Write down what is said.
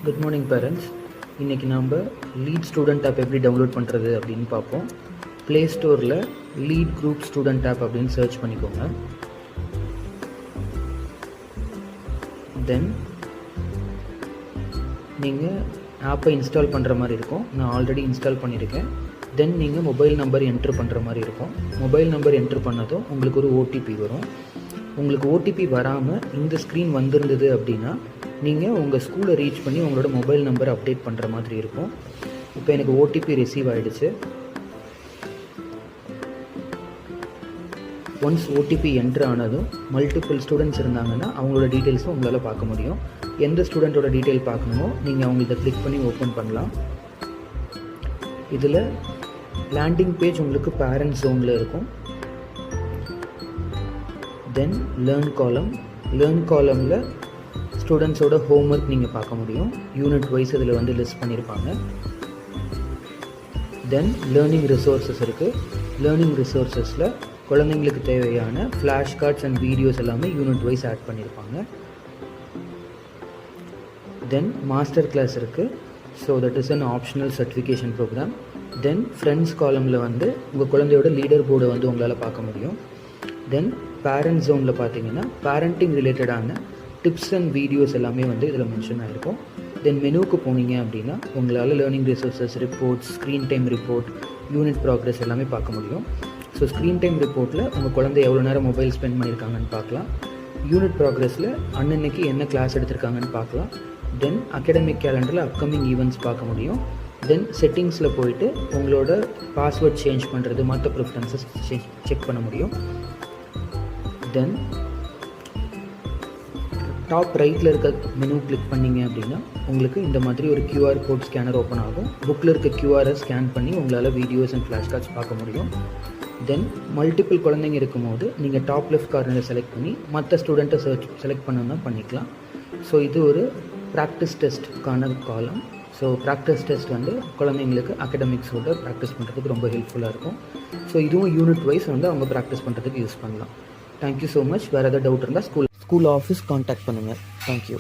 Good morning parents. இன்றைக்கி நாம் lead student app எப்படி டவுன்லோட் பண்ணுறது அப்படின்னு பார்ப்போம். ப்ளே ஸ்டோரில் லீட் குரூப் ஸ்டூடெண்ட் ஆப் அப்படின்னு சர்ச் பண்ணிக்கோங்க. தென் நீங்கள் ஆப்பை இன்ஸ்டால் பண்ணுற மாதிரி இருக்கும். நான் ஆல்ரெடி இன்ஸ்டால் பண்ணியிருக்கேன். தென் நீங்கள் மொபைல் நம்பர் என்ட்ரு பண்ணுற மாதிரி இருக்கும். மொபைல் நம்பர் என்ட்ரு பண்ணதும் உங்களுக்கு ஒரு ஓடிபி வரும். உங்களுக்கு ஓடிபி வராமல் இந்த ஸ்க்ரீன் வந்திருந்தது அப்படின்னா நீங்கள் உங்கள் ஸ்கூலை ரீச் பண்ணி உங்களோட மொபைல் நம்பரை அப்டேட் பண்ணுற மாதிரி இருக்கும். இப்போ எனக்கு ஓடிபி ரிசீவ் ஆகிடுச்சு. ஒன்ஸ் ஓடிபி என்ட்ரு ஆனதும் மல்டிபிள் ஸ்டூடெண்ட்ஸ் இருந்தாங்கன்னா அவங்களோட டீட்டெயில்ஸும் உங்களால் பார்க்க முடியும். எந்த ஸ்டூடெண்ட்டோட டீட்டெயில் பார்க்கணுமோ நீங்கள் அவங்கள்ட்ட கிளிக் பண்ணி ஓப்பன் பண்ணலாம். இதில் லேண்டிங் பேஜ் உங்களுக்கு பேரண்ட்ஸ் ஜோனில் இருக்கும். தென் லேர்ன் காலமில் ஸ்டூடெண்ட்ஸோட ஹோம்ஒர்க் நீங்கள் பார்க்க முடியும். யூனிட் வைஸ் இதில் வந்து லிஸ்ட் பண்ணியிருப்பாங்க. தென் லேர்னிங் ரிசோர்ஸஸ் இருக்குது. லேர்னிங் ரிசோர்ஸஸில் குழந்தைங்களுக்கு தேவையான ஃப்ளாஷ் கார்ட்ஸ் அண்ட் வீடியோஸ் எல்லாமே யூனிட் வைஸ் ஆட் பண்ணியிருப்பாங்க. தென் மாஸ்டர் கிளாஸ் இருக்குது. So that is an optional certification program. Then friends காலமில் வந்து உங்கள் குழந்தையோட லீடர் போர்டை வந்து உங்களால் பார்க்க முடியும். தென் பேரண்ட் ஜோனில் பார்த்தீங்கன்னா பேரண்டிங் ரிலேட்டடான டிப்ஸ் அண்ட் வீடியோஸ் எல்லாமே வந்து இதில் மென்ஷன் ஆகிருக்கும். தென் மெனுவுக்கு போனீங்க அப்படின்னா உங்களால் learning resources, reports, screen time report, unit progress எல்லாமே பார்க்க முடியும். ஸோ ஸ்க்ரீன் டைம் ரிப்போர்ட்டில் உங்கள் குழந்தை எவ்வளோ நேரம் மொபைல் ஸ்பெண்ட் பண்ணியிருக்காங்கன்னு பார்க்கலாம். யூனிட் ப்ராக்ரஸில் அன்னன்னைக்கு என்ன கிளாஸ் எடுத்திருக்காங்கன்னு பார்க்கலாம். தென் அகாடமிக் கேலண்டரில் அப்கமிங் ஈவெண்ட்ஸ் பார்க்க முடியும். தென் செட்டிங்ஸில் போயிட்டு உங்களோட பாஸ்வேர்ட் சேஞ்ச் பண்ணுறது, மற்ற ப்ரிஃபரன்சஸ் செக் பண்ண முடியும். தென் டாப் ரைட்டில் இருக்க மெனு கிளிக் பண்ணிங்க அப்படின்னா உங்களுக்கு இந்த மாதிரி ஒரு QR கோட் ஸ்கேனர் ஓப்பன் ஆகும். புக்கில் இருக்க QRஐ ஸ்கேன் பண்ணி உங்களால் வீடியோஸ் அண்ட் ஃப்ளாஷ் கார்ட்ஸ் பார்க்க முடியும். தென் மல்டிபிள் குழந்தைங்க இருக்கும்போது நீங்கள் டாப் லெஃப்ட் கார்னரில் செலக்ட் பண்ணி மற்ற ஸ்டூடெண்ட்டை செலக்ட் பண்ணணும்னா பண்ணிக்கலாம். ஸோ இது ஒரு ப்ராக்டிஸ் டெஸ்ட்டுக்கான காலம். ஸோ ப்ராக்டிஸ் டெஸ்ட் வந்து குழந்தைங்களுக்கு அகடமிக்ஸோட ப்ராக்டிஸ் பண்ணுறதுக்கு ரொம்ப ஹெல்ப்ஃபுல்லாக இருக்கும். ஸோ இதுவும் யூனிட் வைஸ் வந்து அவங்க ப்ராக்டிஸ் பண்ணுறதுக்கு யூஸ் பண்ணலாம். Thank you so much. வேறு ஏதாவது டவுட் இருந்தால் ஸ்கூல் ஆஃபீஸ் கான்டாக்ட் பண்ணுங்கள். தேங்க்யூ.